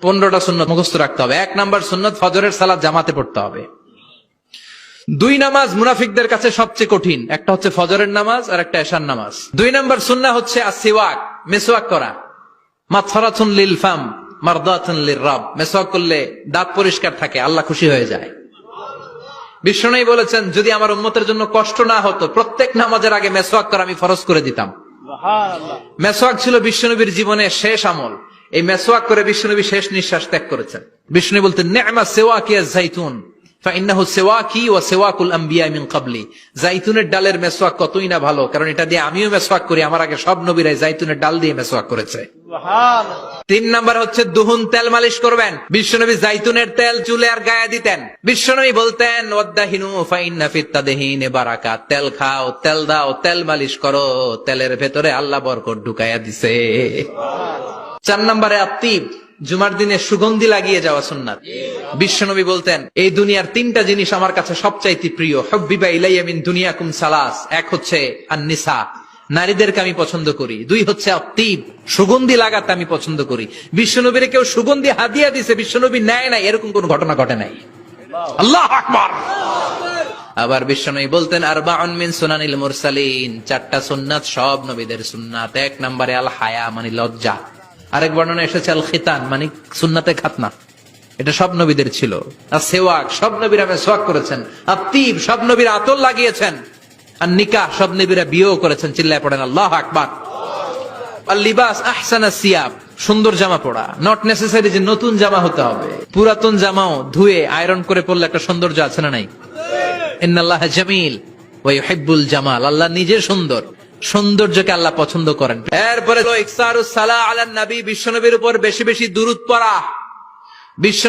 15টা সুন্নত মুখস্থ রাখতে হবে। 1 নাম্বার সুন্নত, ফজরের সালাত জামাতে পড়তে হবে। 2 নামাজ মুনাফিকদের কাছে সবচেয়ে কঠিন, একটা হচ্ছে ফজরের নামাজ আর একটা এশার নামাজ। 2 নাম্বার সুন্নাহ হচ্ছে আসওয়াক, মেসওয়াক করা। মাতফারাতুন লিল ফাম মারদাতুন লির রব, মেসওয়াক করলে দাঁত পরিষ্কার থাকে, আল্লাহ খুশি হয়ে যায়। বিশ্বনবী বলেছেন, যদি আমার উম্মতের জন্য কষ্ট না হতো প্রত্যেক নামাজের আগে মেসওয়াক করা আমি ফরজ করে দিতাম। মেসওয়াক ছিল বিশ্বনবীর জীবনের শেষ আমল। এই মেসওয়াক করে বিশ্বনবী শেষ নিঃশ্বাস ত্যাগ করেছেন। বিশ্বনবী বলতেন, নি'মা সিওয়াকিয়া যাইতুন ফাইন্নাহু সিওয়াকি ওয়া সিওয়াকুল আমবিয়া মিন ক্বাবলি। যাইতুনের ডালের মেসওয়াক কতই না ভালো, কারণ এটা দিয়ে আমিও মেসওয়াক করি, আমার আগে সব নবীরাই যাইতুনের ডাল দিয়ে মেসওয়াক করেছে। সুবহানাল্লাহ। 3 নাম্বার হচ্ছে দুহুন, তেল মালিশ করবেন। বিশ্বনবী যাইতুনের তেল চুলে আর গায়ে দিতেন। বিশ্বনবী বলতেন, ওয়াদাহিনু ফাইন্না ফিত তাদহিনি বারাকাত। তেল খাও, তেল দাও, তেল মালিশ করো, তেলের ভেতরে আল্লাহ বরকত ঢুকাইয়া দিছে। 4 নম্বরে আত্তিব, জুমার দিনে সুগন্ধি লাগিয়ে যাওয়া সুন্নাত। বিশ্বনবী বলতেন, এই দুনিয়ার 3টা জিনিস আমার কাছে সবচাইতে প্রিয়। হুব্বিবা ইলাইয়া মিন দুনিয়াকুম সালাস। 1 হচ্ছে আন-নিসা, নারীদেরকে আমি পছন্দ করি। 2 হচ্ছে আত্তিব, সুগন্ধি লাগাতে আমি পছন্দ করি। বিশ্বনবীর কেউ সুগন্ধি হাদিয়া দিছে, বিশ্বনবী নেয় নাই, এরকম কোন ঘটনা ঘটে নাই। আল্লাহু আকবার। আবার বিশ্বনবী বলতেন, আরবাউন মিন সুনানিল মুরসালিন। 4টা সুন্নাত সব নবীদের সুন্নাত। 1 নম্বরে আল হায়া, মানে লজ্জা। আরেক বর্ণনা এসেছে আল খিতান, মানে সুন্নাতে খাতনা, এটা সব নবীদের ছিল। আর সেওয়াক, সব নবীরা মেসওয়াক করেছেন। আত্তিব, সব নবীরা আতর লাগিয়েছেন। আর নিকাহ, সব নবীরা বিয়েও করেছেন। চিল্লায় পড়েন আল্লাহু আকবার। আর লিবাস আহসানাস সিয়াব, সুন্দর জামা পরা। নট নেসেসারি যে নতুন জামা হতে হবে, পুরাতন জামাও ধুয়ে আয়রন করে পরলে একটা সৌন্দর্য আছে না নাই? ইন্নাল্লাহা জামিল ওয়া ইউহিব্বুল জামাল। আল্লাহ নিজে সুন্দর, সৌন্দর্যকে আল্লাহ পছন্দ করেন। এরপরে ইকসারুস সালাহ আলান নবী, বিশ্বনবীর উপর বেশি বেশি দুরূদ পড়া। বিশ্ব